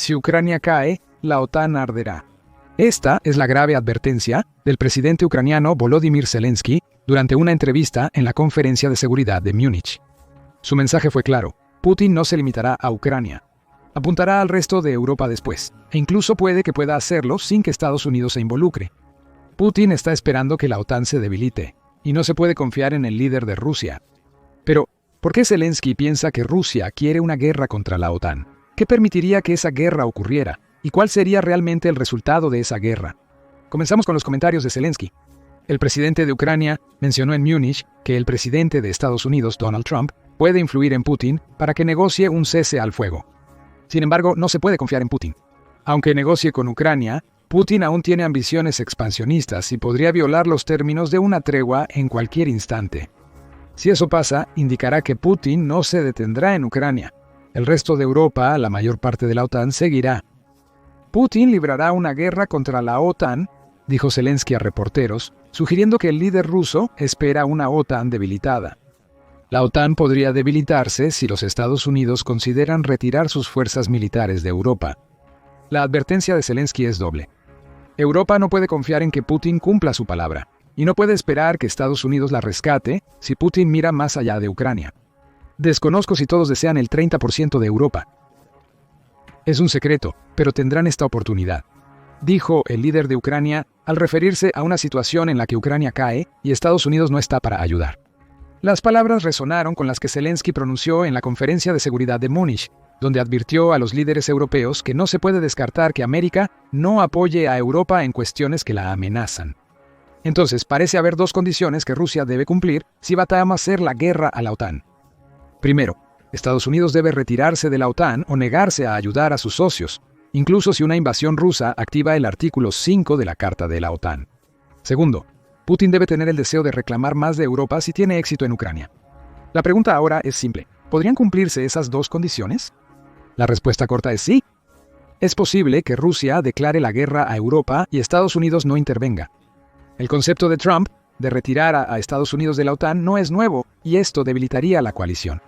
Si Ucrania cae, la OTAN arderá. Esta es la grave advertencia del presidente ucraniano Volodymyr Zelensky durante una entrevista en la Conferencia de Seguridad de Múnich. Su mensaje fue claro: Putin no se limitará a Ucrania. Apuntará al resto de Europa después, e incluso puede que pueda hacerlo sin que Estados Unidos se involucre. Putin está esperando que la OTAN se debilite, y no se puede confiar en el líder de Rusia. Pero, ¿por qué Zelensky piensa que Rusia quiere una guerra contra la OTAN? ¿Qué permitiría que esa guerra ocurriera? ¿Y cuál sería realmente el resultado de esa guerra? Comenzamos con los comentarios de Zelensky. El presidente de Ucrania mencionó en Múnich que el presidente de Estados Unidos, Donald Trump, puede influir en Putin para que negocie un cese al fuego. Sin embargo, no se puede confiar en Putin. Aunque negocie con Ucrania, Putin aún tiene ambiciones expansionistas y podría violar los términos de una tregua en cualquier instante. Si eso pasa, indicará que Putin no se detendrá en Ucrania. El resto de Europa, la mayor parte de la OTAN, seguirá. Putin librará una guerra contra la OTAN, dijo Zelensky a reporteros, sugiriendo que el líder ruso espera una OTAN debilitada. La OTAN podría debilitarse si los Estados Unidos consideran retirar sus fuerzas militares de Europa. La advertencia de Zelensky es doble. Europa no puede confiar en que Putin cumpla su palabra, y no puede esperar que Estados Unidos la rescate si Putin mira más allá de Ucrania. Desconozco si todos desean el 30% de Europa. Es un secreto, pero tendrán esta oportunidad, dijo el líder de Ucrania al referirse a una situación en la que Ucrania cae y Estados Unidos no está para ayudar. Las palabras resonaron con las que Zelensky pronunció en la Conferencia de Seguridad de Múnich, donde advirtió a los líderes europeos que no se puede descartar que América no apoye a Europa en cuestiones que la amenazan. Entonces, parece haber dos condiciones que Rusia debe cumplir si va a hacer la guerra a la OTAN. Primero, Estados Unidos debe retirarse de la OTAN o negarse a ayudar a sus socios, incluso si una invasión rusa activa el artículo 5 de la Carta de la OTAN. Segundo, Putin debe tener el deseo de reclamar más de Europa si tiene éxito en Ucrania. La pregunta ahora es simple: ¿podrían cumplirse esas dos condiciones? La respuesta corta es sí. Es posible que Rusia declare la guerra a Europa y Estados Unidos no intervenga. El concepto de Trump de retirar a Estados Unidos de la OTAN no es nuevo, y esto debilitaría la coalición.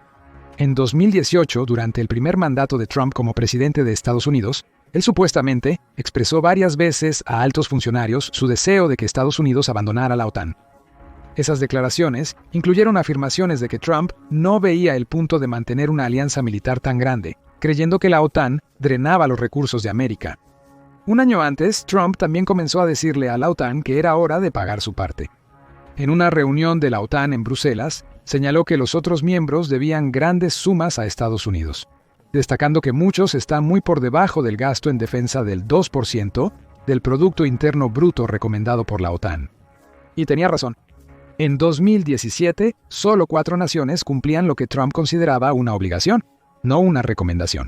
En 2018, durante el primer mandato de Trump como presidente de Estados Unidos, él supuestamente expresó varias veces a altos funcionarios su deseo de que Estados Unidos abandonara la OTAN. Esas declaraciones incluyeron afirmaciones de que Trump no veía el punto de mantener una alianza militar tan grande, creyendo que la OTAN drenaba los recursos de América. Un año antes, Trump también comenzó a decirle a la OTAN que era hora de pagar su parte. En una reunión de la OTAN en Bruselas, señaló que los otros miembros debían grandes sumas a Estados Unidos, destacando que muchos están muy por debajo del gasto en defensa del 2% del Producto Interno Bruto recomendado por la OTAN. Y tenía razón. En 2017, solo 4 naciones cumplían lo que Trump consideraba una obligación, no una recomendación.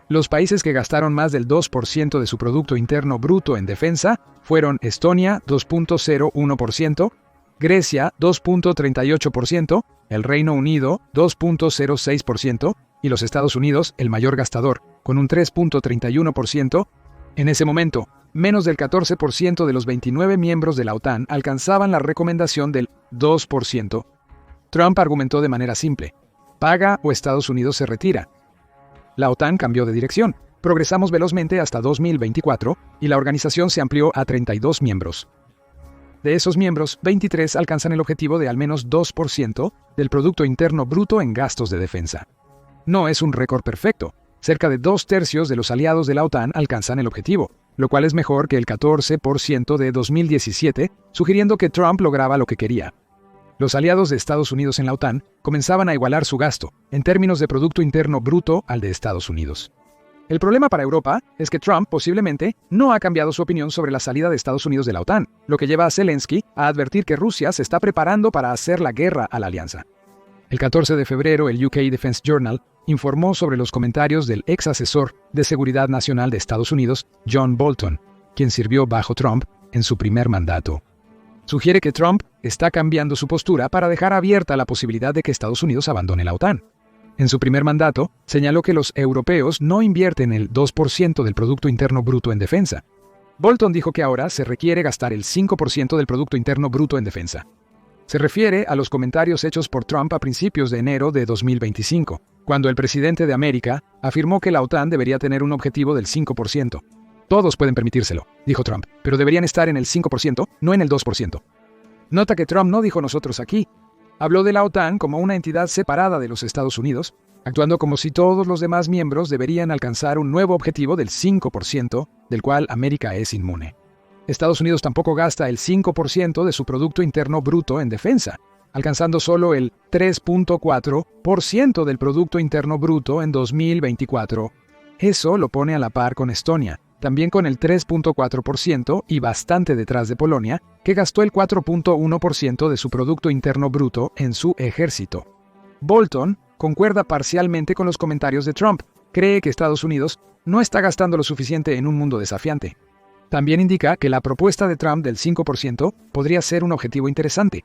Los países que gastaron más del 2% de su Producto Interno Bruto en defensa fueron Estonia, 2.01%, Grecia, 2.38%, el Reino Unido, 2.06%, y los Estados Unidos, el mayor gastador, con un 3.31%. En ese momento, menos del 14% de los 29 miembros de la OTAN alcanzaban la recomendación del 2%. Trump argumentó de manera simple: paga o Estados Unidos se retira. La OTAN cambió de dirección. Progresamos velozmente hasta 2024 y la organización se amplió a 32 miembros. De esos miembros, 23 alcanzan el objetivo de al menos 2% del Producto Interno Bruto en gastos de defensa. No es un récord perfecto. Cerca de 2/3 de los aliados de la OTAN alcanzan el objetivo, lo cual es mejor que el 14% de 2017, sugiriendo que Trump lograba lo que quería. Los aliados de Estados Unidos en la OTAN comenzaban a igualar su gasto, en términos de Producto Interno Bruto, al de Estados Unidos. El problema para Europa es que Trump posiblemente no ha cambiado su opinión sobre la salida de Estados Unidos de la OTAN, lo que lleva a Zelensky a advertir que Rusia se está preparando para hacer la guerra a la alianza. El 14 de febrero, el UK Defense Journal informó sobre los comentarios del ex asesor de Seguridad Nacional de Estados Unidos, John Bolton, quien sirvió bajo Trump en su primer mandato. Sugiere que Trump está cambiando su postura para dejar abierta la posibilidad de que Estados Unidos abandone la OTAN. En su primer mandato, señaló que los europeos no invierten el 2% del Producto Interno Bruto en defensa. Bolton dijo que ahora se requiere gastar el 5% del Producto Interno Bruto en defensa. Se refiere a los comentarios hechos por Trump a principios de enero de 2025, cuando el presidente de América afirmó que la OTAN debería tener un objetivo del 5%. Todos pueden permitírselo, dijo Trump, pero deberían estar en el 5%, no en el 2%. Nota que Trump no dijo nosotros aquí. Habló de la OTAN como una entidad separada de los Estados Unidos, actuando como si todos los demás miembros deberían alcanzar un nuevo objetivo del 5%, del cual América es inmune. Estados Unidos tampoco gasta el 5% de su Producto Interno Bruto en defensa, alcanzando solo el 3.4% del Producto Interno Bruto en 2024. Eso lo pone a la par con Estonia, también con el 3.4% y bastante detrás de Polonia, que gastó el 4.1% de su Producto Interno Bruto en su ejército. Bolton concuerda parcialmente con los comentarios de Trump. Cree que Estados Unidos no está gastando lo suficiente en un mundo desafiante. También indica que la propuesta de Trump del 5% podría ser un objetivo interesante.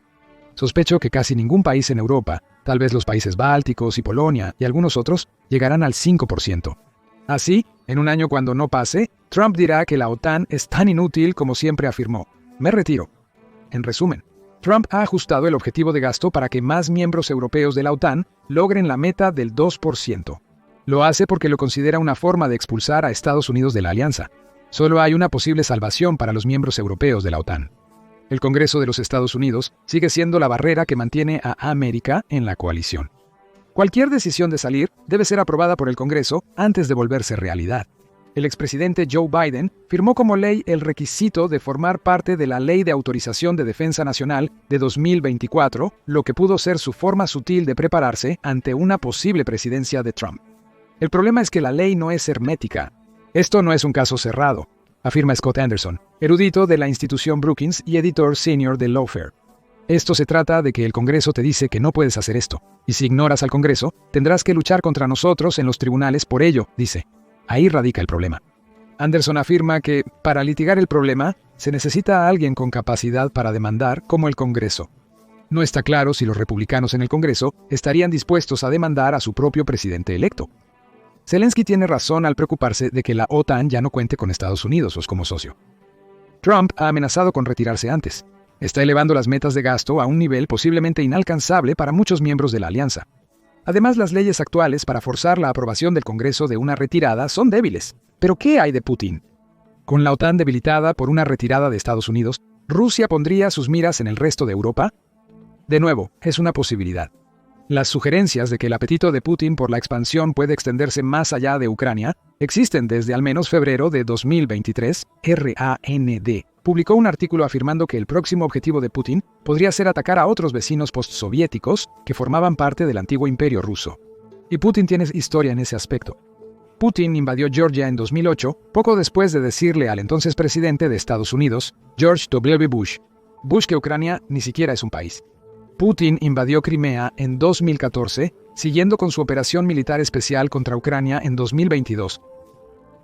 Sospecho que casi ningún país en Europa, tal vez los países bálticos y Polonia y algunos otros, llegarán al 5%. Así, en un año cuando no pase, Trump dirá que la OTAN es tan inútil como siempre afirmó. Me retiro. En resumen, Trump ha ajustado el objetivo de gasto para que más miembros europeos de la OTAN logren la meta del 2%. Lo hace porque lo considera una forma de expulsar a Estados Unidos de la alianza. Solo hay una posible salvación para los miembros europeos de la OTAN. El Congreso de los Estados Unidos sigue siendo la barrera que mantiene a América en la coalición. Cualquier decisión de salir debe ser aprobada por el Congreso antes de volverse realidad. El expresidente Joe Biden firmó como ley el requisito de formar parte de la Ley de Autorización de Defensa Nacional de 2024, lo que pudo ser su forma sutil de prepararse ante una posible presidencia de Trump. El problema es que la ley no es hermética. Esto no es un caso cerrado, afirma Scott Anderson, erudito de la institución Brookings y editor senior de Lawfare. Esto se trata de que el Congreso te dice que no puedes hacer esto, y si ignoras al Congreso, tendrás que luchar contra nosotros en los tribunales por ello, dice. Ahí radica el problema. Anderson afirma que, para litigar el problema, se necesita a alguien con capacidad para demandar como el Congreso. No está claro si los republicanos en el Congreso estarían dispuestos a demandar a su propio presidente electo. Zelensky tiene razón al preocuparse de que la OTAN ya no cuente con Estados Unidos como socio. Trump ha amenazado con retirarse antes. Está elevando las metas de gasto a un nivel posiblemente inalcanzable para muchos miembros de la alianza. Además, las leyes actuales para forzar la aprobación del Congreso de una retirada son débiles. ¿Pero qué hay de Putin? Con la OTAN debilitada por una retirada de Estados Unidos, ¿Rusia pondría sus miras en el resto de Europa? De nuevo, es una posibilidad. Las sugerencias de que el apetito de Putin por la expansión puede extenderse más allá de Ucrania existen desde al menos febrero de 2023. RAND publicó un artículo afirmando que el próximo objetivo de Putin podría ser atacar a otros vecinos postsoviéticos que formaban parte del antiguo imperio ruso. Y Putin tiene historia en ese aspecto. Putin invadió Georgia en 2008, poco después de decirle al entonces presidente de Estados Unidos, George W. Bush, que Ucrania ni siquiera es un país. Putin invadió Crimea en 2014, siguiendo con su operación militar especial contra Ucrania en 2022.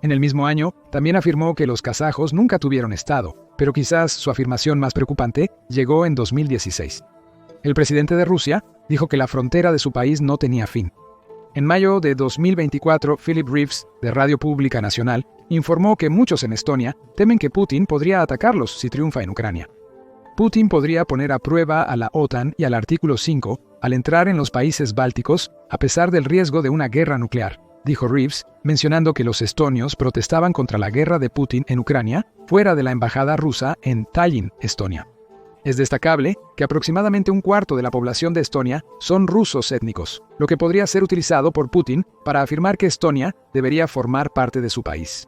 En el mismo año, también afirmó que los kazajos nunca tuvieron Estado, pero quizás su afirmación más preocupante llegó en 2016. El presidente de Rusia dijo que la frontera de su país no tenía fin. En mayo de 2024, Philip Reeves, de Radio Pública Nacional, informó que muchos en Estonia temen que Putin podría atacarlos si triunfa en Ucrania. Putin podría poner a prueba a la OTAN y al artículo 5 al entrar en los países bálticos a pesar del riesgo de una guerra nuclear, dijo Reeves, mencionando que los estonios protestaban contra la guerra de Putin en Ucrania fuera de la embajada rusa en Tallinn, Estonia. Es destacable que aproximadamente un cuarto de la población de Estonia son rusos étnicos, lo que podría ser utilizado por Putin para afirmar que Estonia debería formar parte de su país.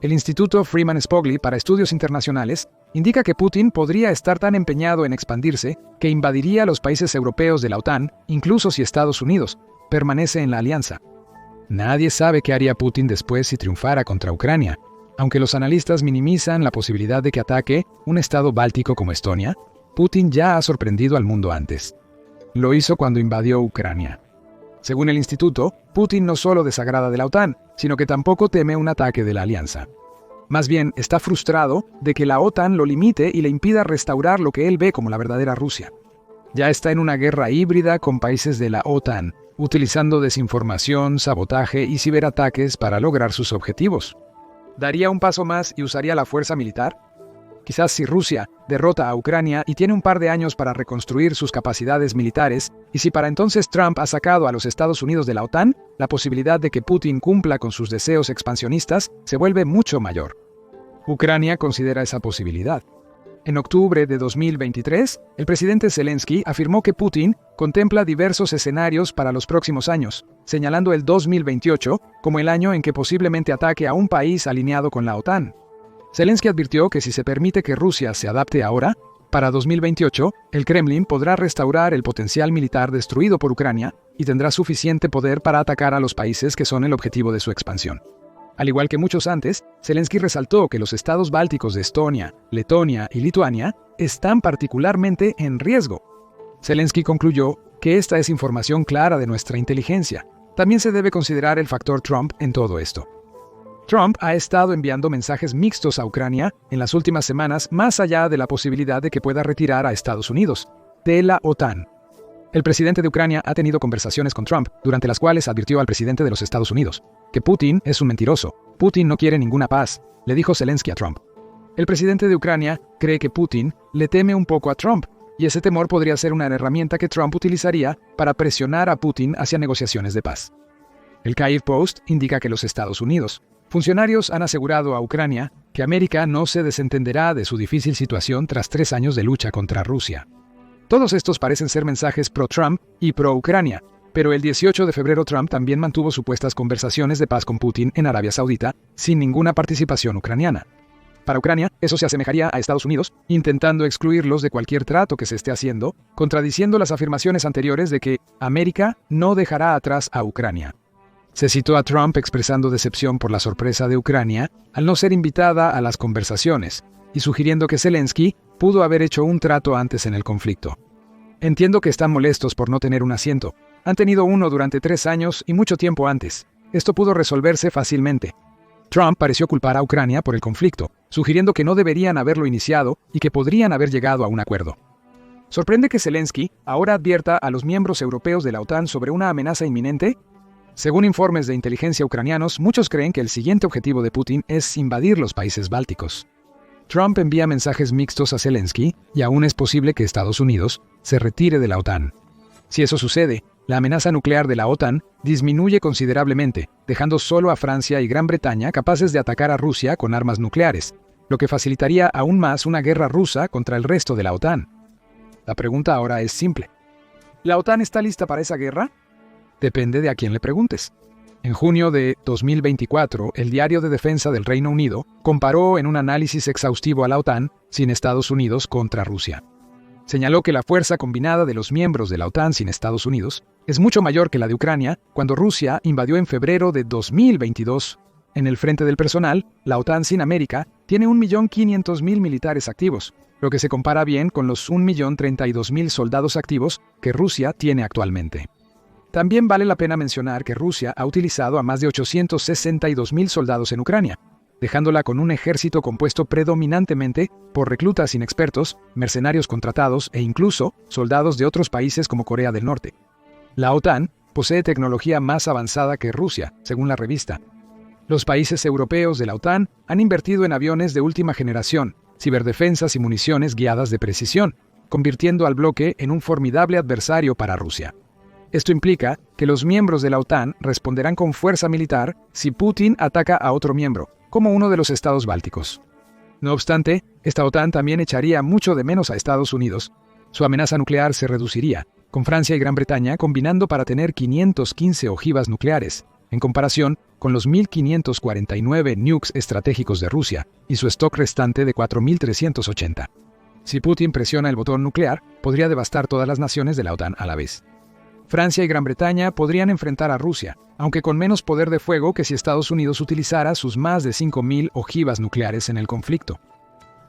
El Instituto Freeman Spogli para Estudios Internacionales indica que Putin podría estar tan empeñado en expandirse que invadiría los países europeos de la OTAN, incluso si Estados Unidos permanece en la alianza. Nadie sabe qué haría Putin después si triunfara contra Ucrania. Aunque los analistas minimizan la posibilidad de que ataque un estado báltico como Estonia, Putin ya ha sorprendido al mundo antes. Lo hizo cuando invadió Ucrania. Según el instituto, Putin no solo desagrada de la OTAN, sino que tampoco teme un ataque de la alianza. Más bien, está frustrado de que la OTAN lo limite y le impida restaurar lo que él ve como la verdadera Rusia. Ya está en una guerra híbrida con países de la OTAN, utilizando desinformación, sabotaje y ciberataques para lograr sus objetivos. ¿Daría un paso más y usaría la fuerza militar? Quizás si Rusia derrota a Ucrania y tiene un par de años para reconstruir sus capacidades militares, y si para entonces Trump ha sacado a los Estados Unidos de la OTAN, la posibilidad de que Putin cumpla con sus deseos expansionistas se vuelve mucho mayor. Ucrania considera esa posibilidad. En octubre de 2023, el presidente Zelensky afirmó que Putin contempla diversos escenarios para los próximos años, señalando el 2028 como el año en que posiblemente ataque a un país alineado con la OTAN. Zelensky advirtió que si se permite que Rusia se adapte ahora, para 2028, el Kremlin podrá restaurar el potencial militar destruido por Ucrania y tendrá suficiente poder para atacar a los países que son el objetivo de su expansión. Al igual que muchos antes, Zelensky resaltó que los estados bálticos de Estonia, Letonia y Lituania están particularmente en riesgo. Zelensky concluyó que esta es información clara de nuestra inteligencia. También se debe considerar el factor Trump en todo esto. Trump ha estado enviando mensajes mixtos a Ucrania en las últimas semanas, más allá de la posibilidad de que pueda retirar a Estados Unidos de la OTAN. El presidente de Ucrania ha tenido conversaciones con Trump, durante las cuales advirtió al presidente de los Estados Unidos que Putin es un mentiroso. Putin no quiere ninguna paz, le dijo Zelensky a Trump. El presidente de Ucrania cree que Putin le teme un poco a Trump, y ese temor podría ser una herramienta que Trump utilizaría para presionar a Putin hacia negociaciones de paz. El Kyiv Post indica que los Estados Unidos, funcionarios han asegurado a Ucrania que América no se desentenderá de su difícil situación tras 3 años de lucha contra Rusia. Todos estos parecen ser mensajes pro-Trump y pro-Ucrania, pero el 18 de febrero Trump también mantuvo supuestas conversaciones de paz con Putin en Arabia Saudita, sin ninguna participación ucraniana. Para Ucrania, eso se asemejaría a Estados Unidos, intentando excluirlos de cualquier trato que se esté haciendo, contradiciendo las afirmaciones anteriores de que América no dejará atrás a Ucrania. Se citó a Trump expresando decepción por la sorpresa de Ucrania al no ser invitada a las conversaciones, y sugiriendo que Zelensky pudo haber hecho un trato antes en el conflicto. Entiendo que están molestos por no tener un asiento. Han tenido uno durante 3 años y mucho tiempo antes. Esto pudo resolverse fácilmente. Trump pareció culpar a Ucrania por el conflicto, sugiriendo que no deberían haberlo iniciado y que podrían haber llegado a un acuerdo. ¿Sorprende que Zelensky ahora advierta a los miembros europeos de la OTAN sobre una amenaza inminente? Según informes de inteligencia ucranianos, muchos creen que el siguiente objetivo de Putin es invadir los países bálticos. Trump envía mensajes mixtos a Zelensky y aún es posible que Estados Unidos se retire de la OTAN. Si eso sucede, la amenaza nuclear de la OTAN disminuye considerablemente, dejando solo a Francia y Gran Bretaña capaces de atacar a Rusia con armas nucleares, lo que facilitaría aún más una guerra rusa contra el resto de la OTAN. La pregunta ahora es simple. ¿La OTAN está lista para esa guerra? Depende de a quién le preguntes. En junio de 2024, el Diario de Defensa del Reino Unido comparó en un análisis exhaustivo a la OTAN sin Estados Unidos contra Rusia. Señaló que la fuerza combinada de los miembros de la OTAN sin Estados Unidos es mucho mayor que la de Ucrania cuando Rusia invadió en febrero de 2022. En el frente del personal, la OTAN sin América tiene 1.500.000 militares activos, lo que se compara bien con los 1.032.000 soldados activos que Rusia tiene actualmente. También vale la pena mencionar que Rusia ha utilizado a más de 862.000 soldados en Ucrania, dejándola con un ejército compuesto predominantemente por reclutas inexpertos, mercenarios contratados e incluso soldados de otros países como Corea del Norte. La OTAN posee tecnología más avanzada que Rusia, según la revista. Los países europeos de la OTAN han invertido en aviones de última generación, ciberdefensas y municiones guiadas de precisión, convirtiendo al bloque en un formidable adversario para Rusia. Esto implica que los miembros de la OTAN responderán con fuerza militar si Putin ataca a otro miembro, como uno de los estados bálticos. No obstante, esta OTAN también echaría mucho de menos a Estados Unidos. Su amenaza nuclear se reduciría, con Francia y Gran Bretaña combinando para tener 515 ojivas nucleares, en comparación con los 1.549 nukes estratégicos de Rusia y su stock restante de 4.380. Si Putin presiona el botón nuclear, podría devastar todas las naciones de la OTAN a la vez. Francia y Gran Bretaña podrían enfrentar a Rusia, aunque con menos poder de fuego que si Estados Unidos utilizara sus más de 5.000 ojivas nucleares en el conflicto.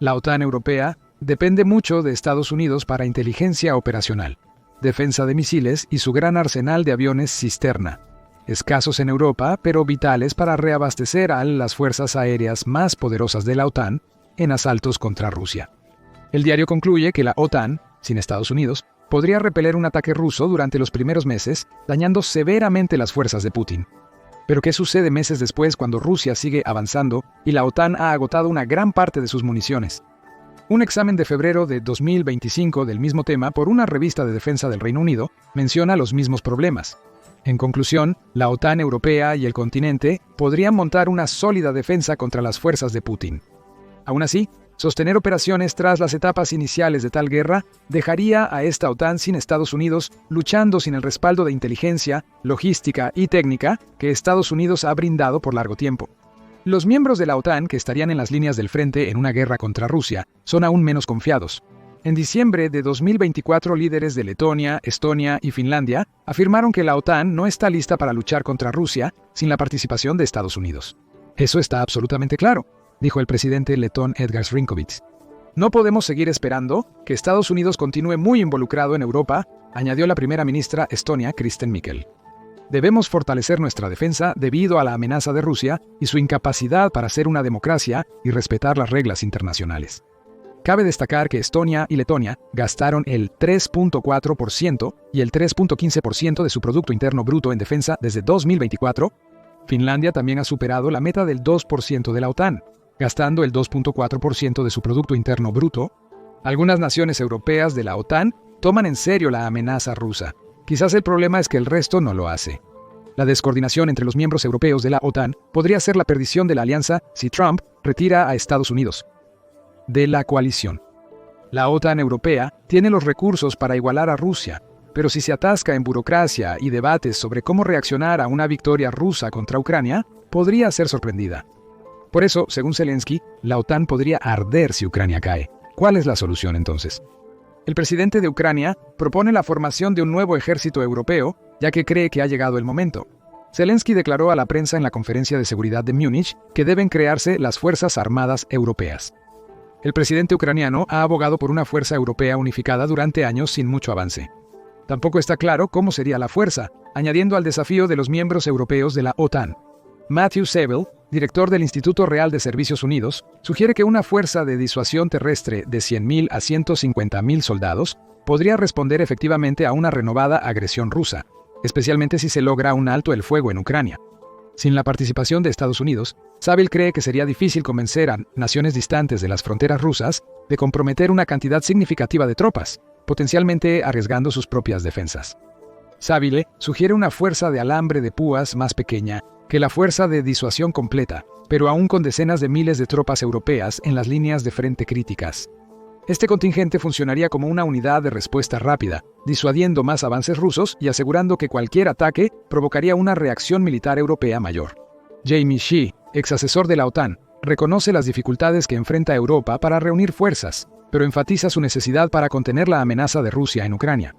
La OTAN europea depende mucho de Estados Unidos para inteligencia operacional, defensa de misiles y su gran arsenal de aviones cisterna, escasos en Europa pero vitales para reabastecer a las fuerzas aéreas más poderosas de la OTAN en asaltos contra Rusia. El diario concluye que la OTAN, sin Estados Unidos, podría repeler un ataque ruso durante los primeros meses, dañando severamente las fuerzas de Putin. Pero ¿qué sucede meses después cuando Rusia sigue avanzando y la OTAN ha agotado una gran parte de sus municiones? Un examen de febrero de 2025 del mismo tema por una revista de defensa del Reino Unido menciona los mismos problemas. En conclusión, la OTAN europea y el continente podrían montar una sólida defensa contra las fuerzas de Putin. Aún así, sostener operaciones tras las etapas iniciales de tal guerra dejaría a esta OTAN sin Estados Unidos, luchando sin el respaldo de inteligencia, logística y técnica que Estados Unidos ha brindado por largo tiempo. Los miembros de la OTAN que estarían en las líneas del frente en una guerra contra Rusia son aún menos confiados. En diciembre de 2024, líderes de Letonia, Estonia y Finlandia afirmaron que la OTAN no está lista para luchar contra Rusia sin la participación de Estados Unidos. Eso está absolutamente claro, dijo el presidente letón Edgars Rinkēvičs. No podemos seguir esperando que Estados Unidos continúe muy involucrado en Europa, añadió la primera ministra estonia Kristen Michel. Debemos fortalecer nuestra defensa debido a la amenaza de Rusia y su incapacidad para ser una democracia y respetar las reglas internacionales. Cabe destacar que Estonia y Letonia gastaron el 3.4% y el 3.15% de su Producto Interno Bruto en defensa desde 2024. Finlandia también ha superado la meta del 2% de la OTAN, gastando el 2.4% de su Producto Interno Bruto. Algunas naciones europeas de la OTAN toman en serio la amenaza rusa. Quizás el problema es que el resto no lo hace. La descoordinación entre los miembros europeos de la OTAN podría ser la perdición de la alianza si Trump retira a Estados Unidos de la coalición. La OTAN europea tiene los recursos para igualar a Rusia, pero si se atasca en burocracia y debates sobre cómo reaccionar a una victoria rusa contra Ucrania, podría ser sorprendida. Por eso, según Zelensky, la OTAN podría arder si Ucrania cae. ¿Cuál es la solución entonces? El presidente de Ucrania propone la formación de un nuevo ejército europeo, ya que cree que ha llegado el momento. Zelensky declaró a la prensa en la conferencia de seguridad de Múnich que deben crearse las Fuerzas Armadas Europeas. El presidente ucraniano ha abogado por una fuerza europea unificada durante años sin mucho avance. Tampoco está claro cómo sería la fuerza, añadiendo al desafío de los miembros europeos de la OTAN. Matthew Saville, director del Instituto Real de Servicios Unidos, sugiere que una fuerza de disuasión terrestre de 100.000 a 150.000 soldados podría responder efectivamente a una renovada agresión rusa, especialmente si se logra un alto el fuego en Ucrania. Sin la participación de Estados Unidos, Saville cree que sería difícil convencer a naciones distantes de las fronteras rusas de comprometer una cantidad significativa de tropas, potencialmente arriesgando sus propias defensas. Saville sugiere una fuerza de alambre de púas más pequeña que la fuerza de disuasión completa, pero aún con decenas de miles de tropas europeas en las líneas de frente críticas. Este contingente funcionaría como una unidad de respuesta rápida, disuadiendo más avances rusos y asegurando que cualquier ataque provocaría una reacción militar europea mayor. Jamie Shea, ex asesor de la OTAN, reconoce las dificultades que enfrenta Europa para reunir fuerzas, pero enfatiza su necesidad para contener la amenaza de Rusia en Ucrania.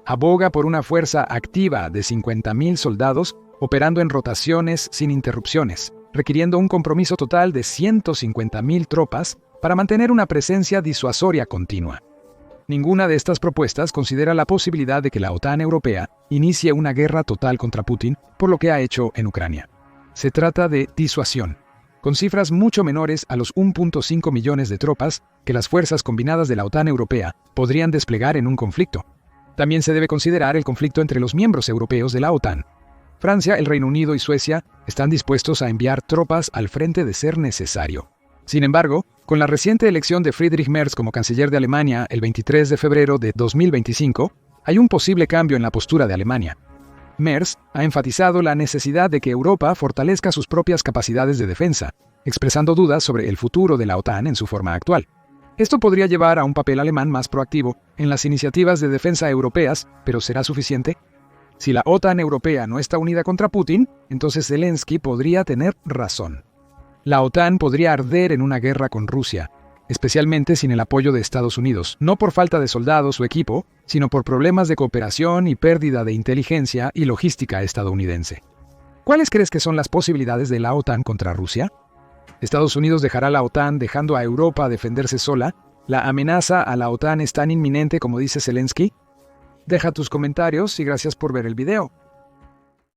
Aboga por una fuerza activa de 50.000 soldados operando en rotaciones sin interrupciones, requiriendo un compromiso total de 150.000 tropas para mantener una presencia disuasoria continua. Ninguna de estas propuestas considera la posibilidad de que la OTAN europea inicie una guerra total contra Putin por lo que ha hecho en Ucrania. Se trata de disuasión, con cifras mucho menores a los 1.5 millones de tropas que las fuerzas combinadas de la OTAN europea podrían desplegar en un conflicto. También se debe considerar el conflicto entre los miembros europeos de la OTAN. Francia, el Reino Unido y Suecia están dispuestos a enviar tropas al frente de ser necesario. Sin embargo, con la reciente elección de Friedrich Merz como canciller de Alemania el 23 de febrero de 2025, hay un posible cambio en la postura de Alemania. Merz ha enfatizado la necesidad de que Europa fortalezca sus propias capacidades de defensa, expresando dudas sobre el futuro de la OTAN en su forma actual. Esto podría llevar a un papel alemán más proactivo en las iniciativas de defensa europeas, pero ¿será suficiente? Si la OTAN europea no está unida contra Putin, entonces Zelensky podría tener razón. La OTAN podría arder en una guerra con Rusia, especialmente sin el apoyo de Estados Unidos, no por falta de soldados o equipo, sino por problemas de cooperación y pérdida de inteligencia y logística estadounidense. ¿Cuáles crees que son las posibilidades de la OTAN contra Rusia? ¿Estados Unidos dejará la OTAN dejando a Europa defenderse sola? ¿La amenaza a la OTAN es tan inminente como dice Zelensky? Deja tus comentarios y gracias por ver el video.